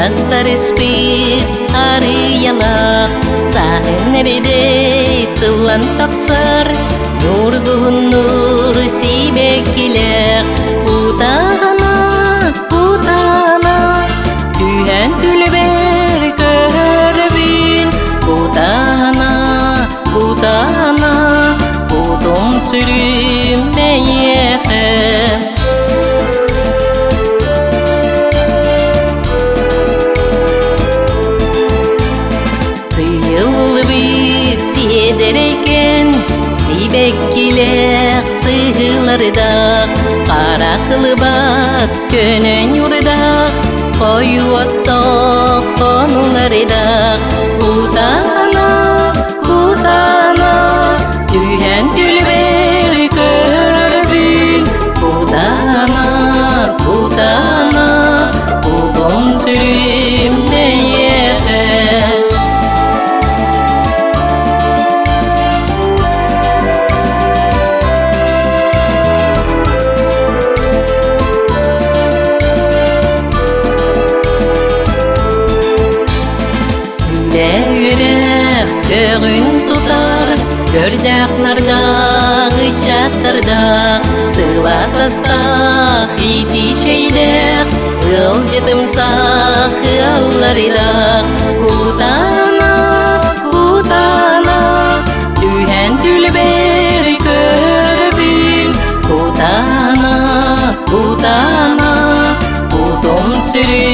Dağlar ispit arıyalak Sahın nerede tılan taksar Nurgun nur sibekilek Utana, utana Tühen tülber körbin Utana, utana Utum sürüm meyefem Dereken sibekkiler sığılarda Kara kılıbat könen yurda Koyu otta konularda Utana, utana Tühen tülber körbün Utana, utana Udum sürüm meyefem Görün tutar, gördaklarda, gıçatlarda Sılasasta, hiti şeyler, ılcıtım sahı allarıyla Utana, utana, tühen tülber körbün Utana, utana, udum sürü